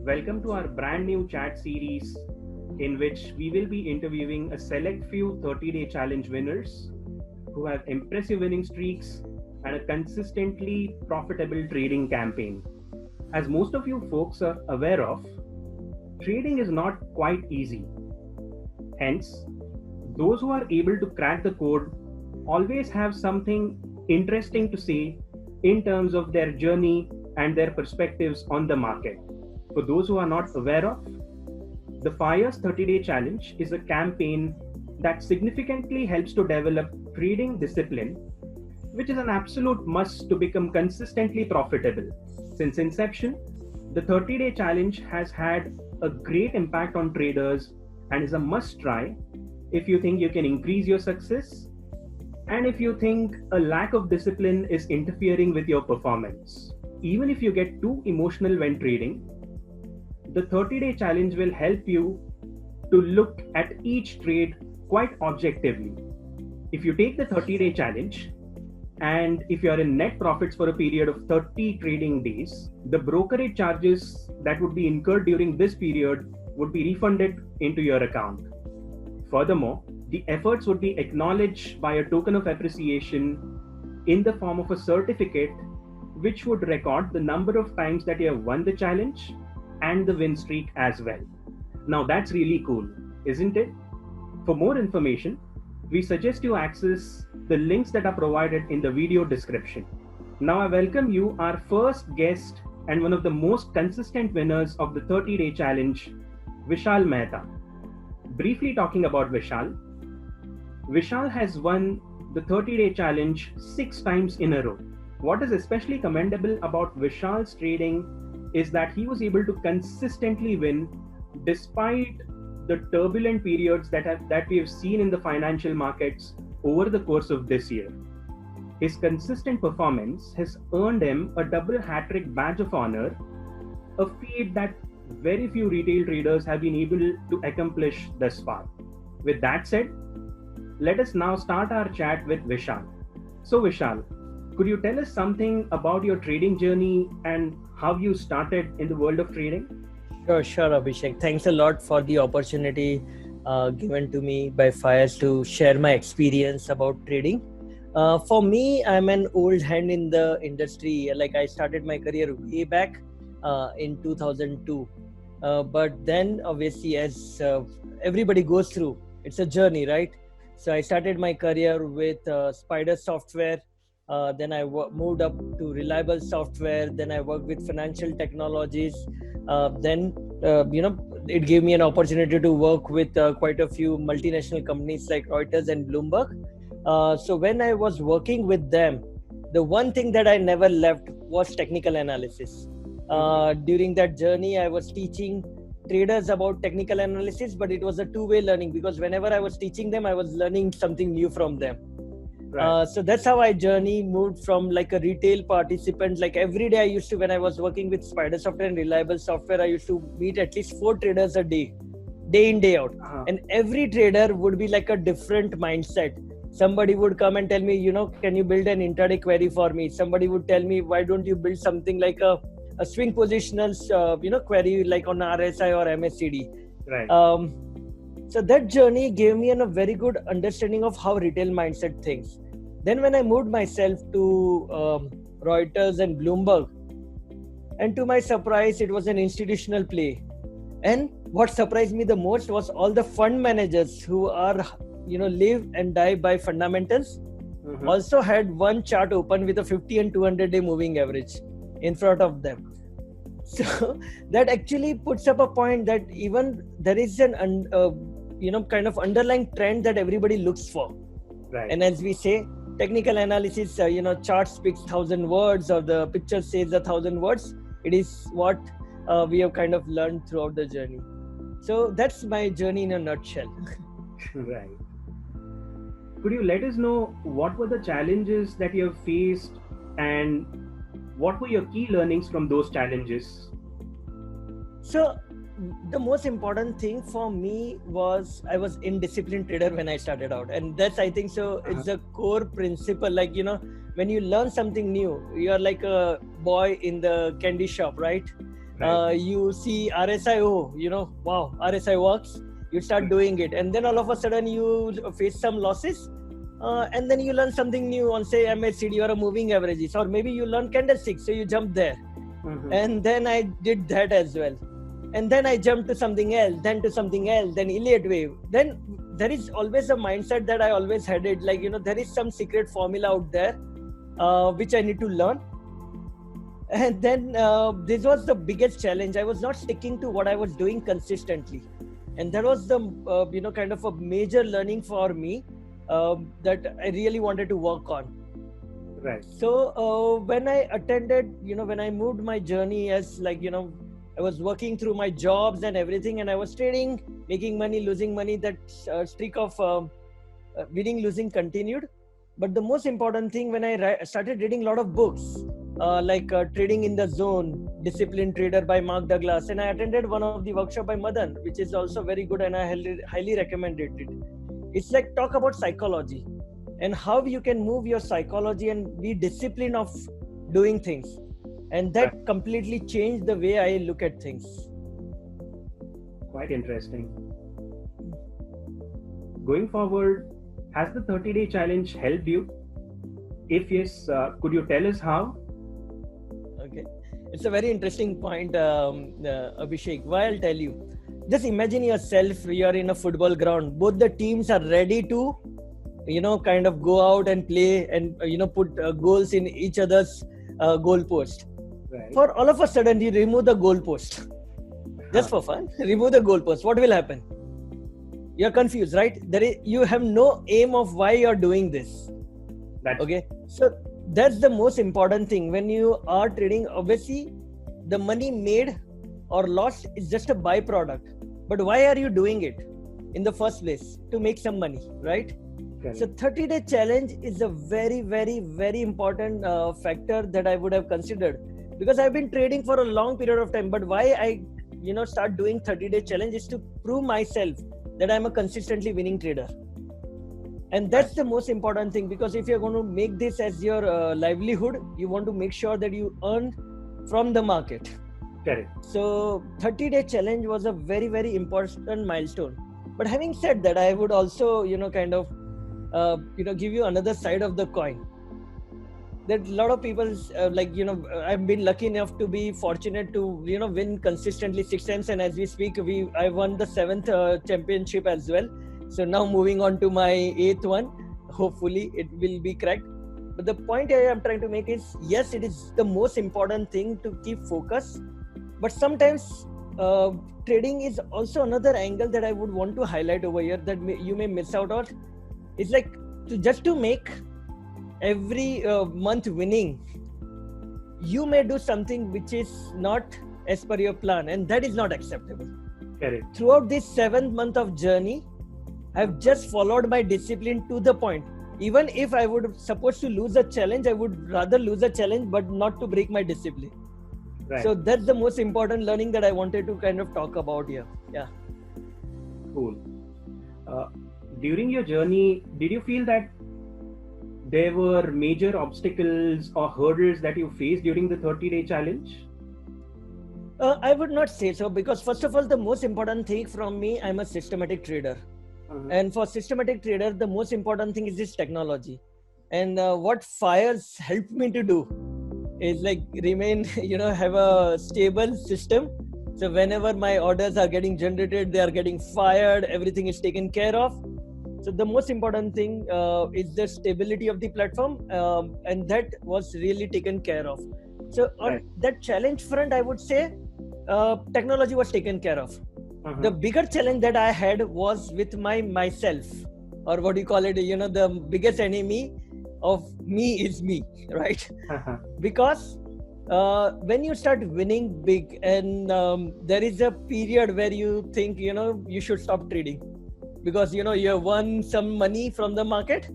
Welcome to our brand new chat series in which we will be interviewing a select few 30-day challenge winners who have impressive winning streaks and a consistently profitable trading campaign. As most of you folks are aware of, trading is not quite easy. Hence, those who are able to crack the code always have something interesting to say in terms of their journey and their perspectives on the market. For those who are not aware of, the FIRE's 30-day challenge is a campaign that significantly helps to develop trading discipline, which is an absolute must to become consistently profitable. Since inception, the 30-day challenge has had a great impact on traders and is a must try if you think you can increase your success and if you think a lack of discipline is interfering with your performance. Even if you get too emotional when trading, the 30-day challenge will help you to look at each trade quite objectively. If you take the 30-day challenge and if you are in net profits for a period of 30 trading days, the brokerage charges that would be incurred during this period would be refunded into your account. Furthermore, the efforts would be acknowledged by a token of appreciation in the form of a certificate which would record the number of times that you have won the challenge and the win streak as well. Now that's really cool, isn't it? For more information, we suggest you access the links that are provided in the video description. Now I welcome you, our first guest and one of the most consistent winners of the 30-day challenge, Vishal Mehta. Briefly talking about Vishal, Vishal has won the 30-day challenge 6 times in a row. What is especially commendable about Vishal's trading is that he was able to consistently win despite the turbulent periods that we have seen in the financial markets over the course of this year. His consistent performance has earned him a double hat-trick badge of honor, a feat that very few retail traders have been able to accomplish thus far. With that said, let us now start our chat with Vishal. So Vishal, could you tell us something about your trading journey and how you started in the world of trading? Sure, Abhishek. Thanks a lot for the opportunity given to me by FIRES to share my experience about trading. For me, I'm an old hand in the industry. Like I started my career way back in 2002. But then obviously as everybody goes through, it's a journey, right? So I started my career with Spider Software. Then I moved up to Reliable Software. Then I worked with Financial Technologies. Then it gave me an opportunity to work with quite a few multinational companies like Reuters and Bloomberg. So when I was working with them, the one thing that I never left was technical analysis. During that journey, I was teaching traders about technical analysis, but it was a two-way learning because whenever I was teaching them, I was learning something new from them. Right. So that's how I journey moved from like a retail participant. Like every day I used to, when I was working with Spider Software and Reliable Software, I used to meet at least 4 traders a day in, day out. And every trader would be like a different mindset. Somebody would come and tell me, can you build an intraday query for me? Somebody would tell me, why don't you build something like a swing positional, query like on RSI or MACD. Right. So that journey gave me a very good understanding of how retail mindset thinks. Then when I moved myself to Reuters and Bloomberg, and to my surprise, it was an institutional play. And what surprised me the most was all the fund managers who are, live and die by fundamentals, also had one chart open with a 50 and 200-day moving average in front of them. So that actually puts up a point that even there is an kind of underlying trend that everybody looks for. Right. And as we say, technical analysis, chart speaks 1,000 words or the picture says 1,000 words. It is what we have kind of learned throughout the journey. So that's my journey in a nutshell. Right. Could you let us know what were the challenges that you have faced and what were your key learnings from those challenges? So the most important thing for me was I was indisciplined trader when I started out, and that's I think so it's a core principle. Like when you learn something new, you're like a boy in the candy shop, right? You see RSI, wow, RSI works. You start doing it, and then all of a sudden you face some losses, and then you learn something new on, say, MACD or a moving averages, or maybe you learn candlesticks, so you jump there. And then I did that as well, and then I jumped to something else, then to something else, then Elliott wave. Then there is always a mindset that I always had it, like, there is some secret formula out there which I need to learn. And then this was the biggest challenge. I was not sticking to what I was doing consistently, and that was the kind of a major learning for me that I really wanted to work on. Right. So when I attended, when I moved my journey as I was working through my jobs and everything, and I was trading, making money, losing money. That streak of winning, losing continued. But the most important thing, when I started reading a lot of books, like Trading in the Zone, Disciplined Trader by Mark Douglas, and I attended one of the workshop by Madan, which is also very good, and I highly recommended it. It's like talk about psychology and how you can move your psychology and be disciplined of doing things. And that completely changed the way I look at things. Quite interesting. Going forward, has the 30-day challenge helped you? If yes, could you tell us how? Okay. It's a very interesting point, Abhishek. Why, I'll tell you. Just imagine yourself, you're in a football ground. Both the teams are ready to, kind of go out and play and, put goals in each other's goalpost. Right. For all of a sudden, you remove the goalpost. Just for fun, remove the goalpost. What will happen? You're confused, right? You have no aim of why you're doing this. Okay. So that's the most important thing. When you are trading, obviously, the money made or lost is just a byproduct. But why are you doing it in the first place? To make some money, right? Okay. So 30-day challenge is a very, very, very important factor that I would have considered, because I've been trading for a long period of time. But why I start doing 30-day challenge is to prove myself that I'm a consistently winning trader. And that's the most important thing, because if you're going to make this as your livelihood, you want to make sure that you earn from the market. Correct. So 30-day challenge was a very, very important milestone. But having said that, I would also, kind of, give you another side of the coin. That a lot of people, I've been lucky enough to be fortunate to, win consistently 6 times. And as we speak, I won the 7th championship as well. So now moving on to my 8th one, hopefully it will be correct. But the point I am trying to make is, yes, it is the most important thing to keep focus. But sometimes trading is also another angle that I would want to highlight over here that you may miss out on. It's like just to make every month winning, you may do something which is not as per your plan, and that is not acceptable. Correct. Throughout this 7th month of journey, I've just followed my discipline to the point. Even if I would supposed to lose a challenge, I would rather lose a challenge, but not to break my discipline. Right. So that's the most important learning that I wanted to kind of talk about here. Yeah. Cool. During your journey, did you feel that there were major obstacles or hurdles that you faced during the 30-day challenge? I would not say so, because first of all, the most important thing from me, I'm a systematic trader. And for systematic trader, the most important thing is this technology. And what FIRES helped me to do is like remain, have a stable system. So whenever my orders are getting generated, they are getting fired, everything is taken care of. So the most important thing is the stability of the platform, and that was really taken care of. So on that challenge front, I would say technology was taken care of. The bigger challenge that I had was with myself, or what you call it, the biggest enemy of me is me, right? Because when you start winning big and there is a period where you think, you should stop trading because, you have won some money from the market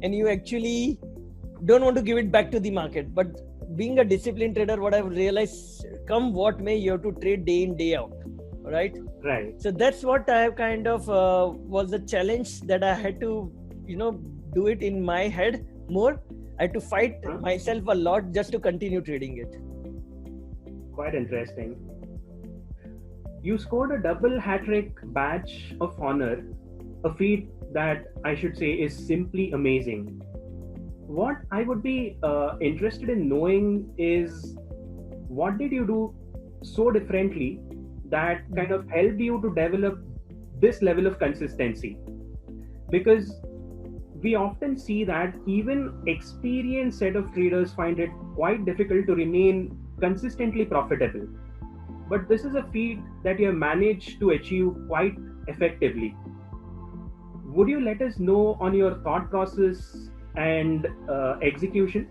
and you actually don't want to give it back to the market. But being a disciplined trader, what I've realized, come what may, you have to trade day in, day out. Right. So that's what I have kind of was a challenge that I had to, do it in my head more. I had to fight myself a lot just to continue trading it. Quite interesting. You scored a double hat-trick badge of honor, a feat that I should say is simply amazing. What I would be interested in knowing is, what did you do so differently that kind of helped you to develop this level of consistency? Because we often see that even experienced set of traders find it quite difficult to remain consistently profitable. But this is a feat that you have managed to achieve quite effectively. Would you let us know on your thought process and execution,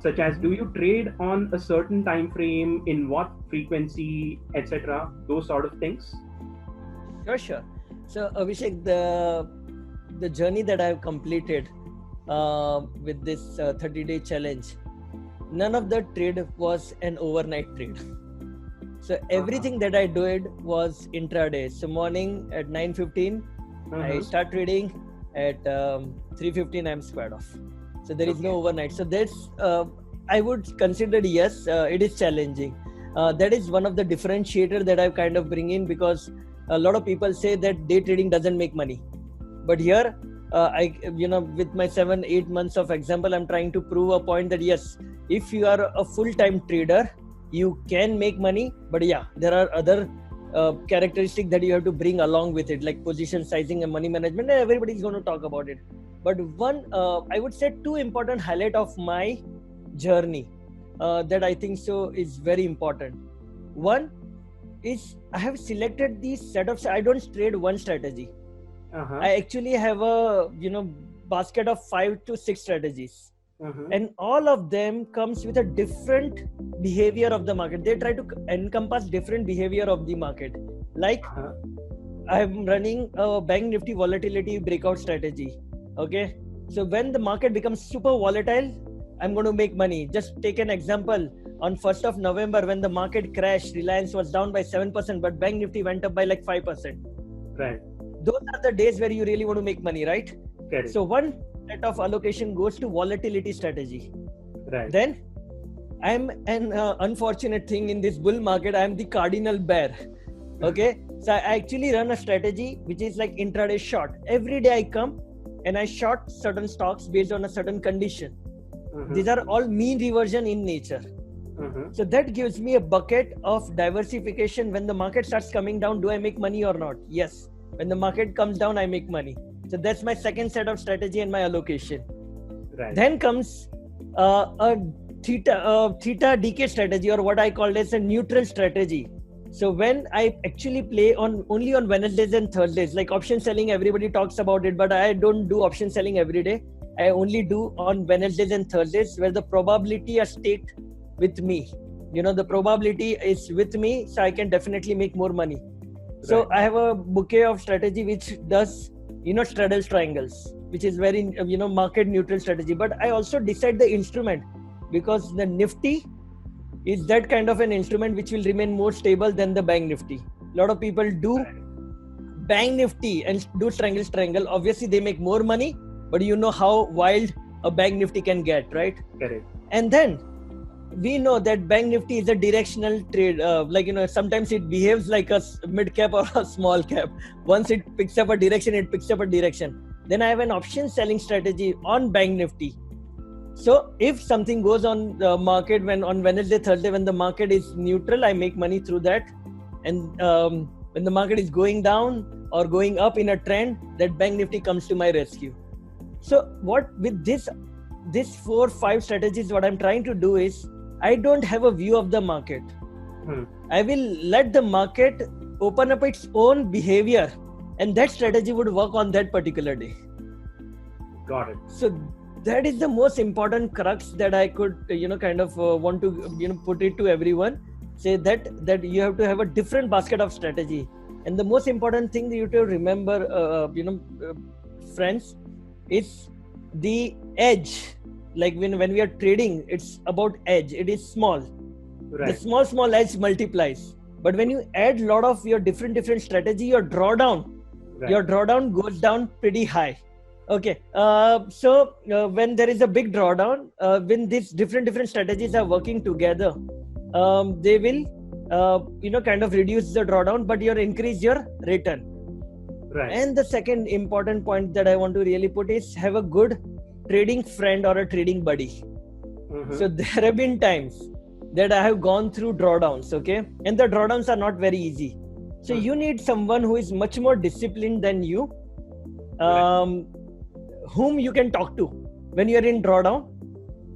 such as do you trade on a certain time frame, in what frequency, etc., those sort of things? Sure. So Abhishek, the journey that I have completed with this 30-day challenge, none of the trade was an overnight trade. So everything that I did was intraday. So morning at 9:15, I start trading. At 3:15, I'm squared off. So there is no overnight. So that's I would consider, yes, it is challenging. That is one of the differentiator that I kind of bring in, because a lot of people say that day trading doesn't make money. But here, with my 7-8 months of example, I'm trying to prove a point that yes, if you are a full-time trader, you can make money. But yeah, there are other characteristic that you have to bring along with it, like position sizing and money management, and everybody's going to talk about it. But one, I would say two important highlight of my journey that I think so is very important. One is I have selected these setups. I don't trade one strategy. I actually have a basket of 5 to 6 strategies. And all of them comes with a different behavior of the market. They try to encompass different behavior of the market. Like I'm running a Bank Nifty volatility breakout strategy. Okay. So when the market becomes super volatile, I'm going to make money. Just take an example. On 1st of November, when the market crashed, Reliance was down by 7%, but Bank Nifty went up by like 5%. Right. Those are the days where you really want to make money, right? Correct. So one set of allocation goes to volatility strategy. Right. Then I'm an unfortunate thing in this bull market. I'm the cardinal bear. Okay. So I actually run a strategy which is like intraday short. Every day I come and I short certain stocks based on a certain condition. These are all mean reversion in nature. So that gives me a bucket of diversification. When the market starts coming down, do I make money or not? Yes. When the market comes down, I make money. So that's my second set of strategy and my allocation. Right. Then comes a theta decay strategy, or what I call as a neutral strategy. So when I actually play only on Wednesdays and Thursdays, like option selling, everybody talks about it, but I don't do option selling every day. I only do on Wednesdays and Thursdays, where the probability is staked with me. The probability is with me, so I can definitely make more money. So I have a bouquet of strategy which does, straddle triangles, which is very, market neutral strategy. But I also decide the instrument, because the Nifty is that kind of an instrument which will remain more stable than the Bank Nifty. A lot of people do Bank Nifty and do triangle. Obviously, they make more money, but you know how wild a Bank Nifty can get, right? Correct. And then we know that Bank Nifty is a directional trade. Sometimes it behaves like a mid cap or a small cap. Once it picks up a direction, it picks up a direction. Then I have an option selling strategy on Bank Nifty. So if something goes on the market on Wednesday, Thursday, when the market is neutral, I make money through that. And when the market is going down or going up in a trend, that Bank Nifty comes to my rescue. So what with this 4-5 strategies, what I'm trying to do is, I don't have a view of the market. I will let the market open up its own behavior, and that strategy would work on that particular day. Got it. So that is the most important crux that I could, want to, put it to everyone. Say that you have to have a different basket of strategy. And the most important thing that you have to remember, friends, is the edge. Like when we are trading, it's about edge. It is small. Right. The small edge multiplies. But when you add a lot of your different strategy, your drawdown goes down pretty high. Okay. When there is a big drawdown, when these different strategies are working together, they will, kind of reduce the drawdown, but you increase your return. Right. And the second important point that I want to really put is have a good trading friend or a trading buddy. Mm-hmm. So there have been times that I have gone through drawdowns, okay? And the drawdowns are not very easy. So you need someone who is much more disciplined than you, whom you can talk to when you are in drawdown.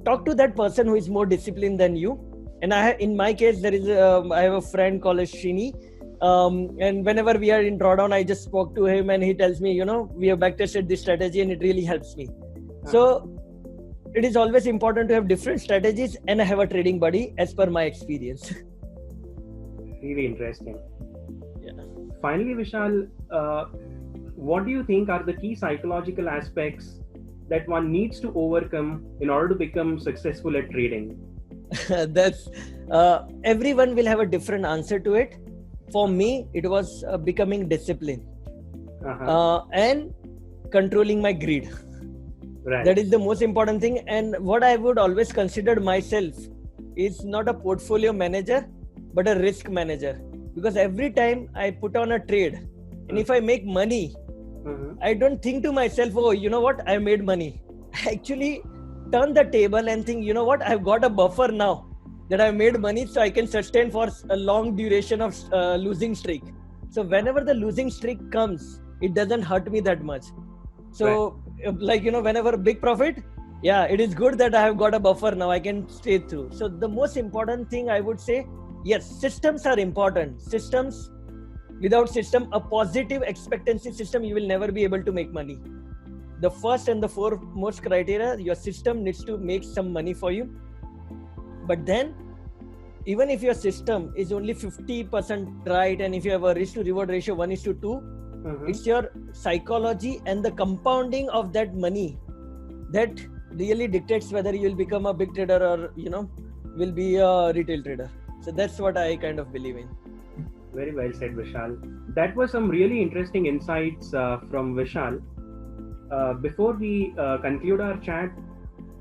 Talk to that person who is more disciplined than you. And in my case, I have a friend called Shini. And whenever we are in drawdown, I just spoke to him and he tells me, we have backtested this strategy and it really helps me. So it is always important to have different strategies and have a trading buddy as per my experience. Really interesting. Yeah. Finally, Vishal, what do you think are the key psychological aspects that one needs to overcome in order to become successful at trading? That's everyone will have a different answer to it. For me, it was becoming disciplined and controlling my greed. Right. That is the most important thing. And what I would always consider myself is not a portfolio manager, but a risk manager. Because every time I put on a trade, and if I make money, I don't think to myself, oh, you know what, I made money. I actually turn the table and think, you know what, I've got a buffer now that I made money, so I can sustain for a long duration of losing streak. So whenever the losing streak comes, it doesn't hurt me that much. So whenever a big profit, it is good that I have got a buffer now, I can stay through. So the most important thing I would say, yes, systems are important. Systems, without system, a positive expectancy system, you will never be able to make money. The first and the foremost criteria, your system needs to make some money for you. But then, even if your system is only 50% right, and if you have a risk to reward ratio 1:2, it's your psychology and the compounding of that money that really dictates whether you will become a big trader or, will be a retail trader. So that's what I kind of believe in. Very well said, Vishal. That was some really interesting insights from Vishal. Before we conclude our chat,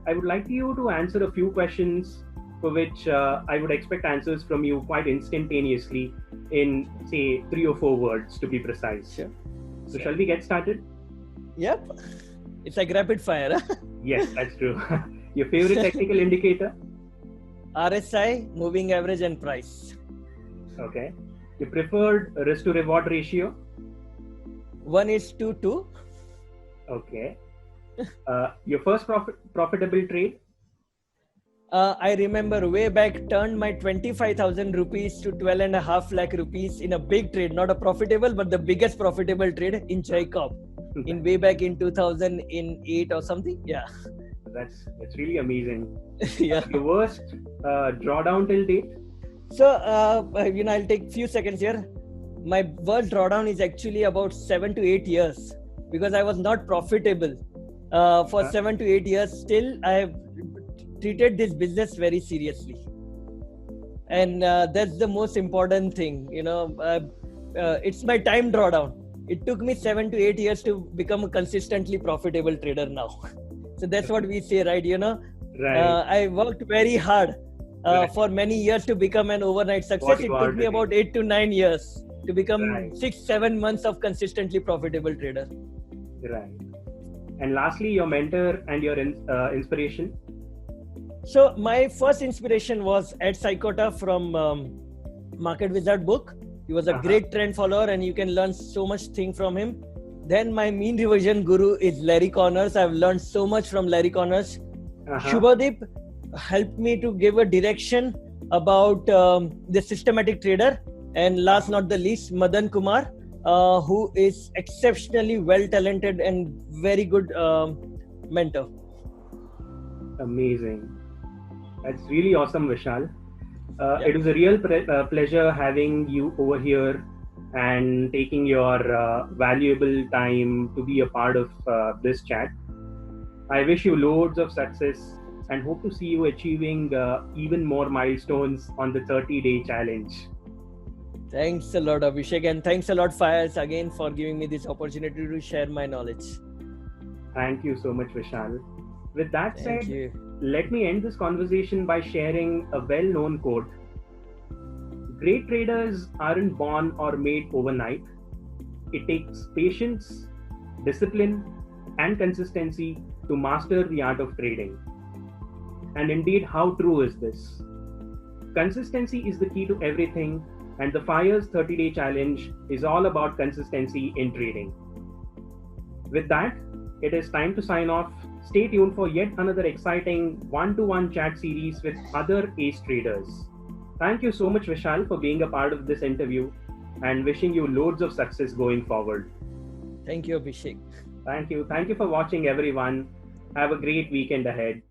I would like you to answer a few questions for which I would expect answers from you quite instantaneously in, say, 3 or 4 words to be precise. Sure. So shall we get started? Yep. It's like rapid fire. Yes, that's true. Your favorite technical indicator? RSI, moving average and price. Okay. Your preferred risk to reward ratio? 1:2. Okay. Your first profitable trade? I remember way back, turned my 25,000 rupees to 12.5 lakh rupees in a big trade, not a profitable, but the biggest profitable trade in Jacob, in way back in 2008 or something. Yeah. That's really amazing. Yeah. Your worst drawdown till date? So, I'll take few seconds here. My worst drawdown is actually about 7 to 8 years because I was not profitable for 7 to 8 years. Still, I have treated this business very seriously, and that's the most important thing. It's my time drawdown. It took me 7 to 8 years to become a consistently profitable trader now. So that's what we say, right? Right. I worked very hard for many years to become an overnight success. It took me about 8 to 9 years to become 6-7 months of consistently profitable trader. Right. And lastly, your mentor and your inspiration? So my first inspiration was Ed Sykota from Market Wizard book. He was a great trend follower and you can learn so much thing from him. Then my mean reversion guru is Larry Connors. I've learned so much from Larry Connors. Shubhadeep helped me to give a direction about the systematic trader. And last not the least, Madan Kumar, who is exceptionally well talented and very good mentor. Amazing. That's really awesome, Vishal. It was a real pleasure having you over here and taking your valuable time to be a part of this chat. I wish you loads of success and hope to see you achieving even more milestones on the 30-day challenge. Thanks a lot, Abhishek, and thanks a lot, Faiz, again for giving me this opportunity to share my knowledge. Thank you so much, Vishal. With that Thank said, you. let me end this conversation by sharing a well known quote. Great traders aren't born or made overnight. It takes patience, discipline, and consistency to master the art of trading. And indeed, how true is this? Consistency is the key to everything, and the FIRE's 30-day challenge is all about consistency in trading. With that, it is time to sign off. Stay tuned for yet another exciting one-to-one chat series with other ace traders. Thank you so much, Vishal, for being a part of this interview, and wishing you loads of success going forward. Thank you, Abhishek. Thank you. Thank you for watching, everyone. Have a great weekend ahead.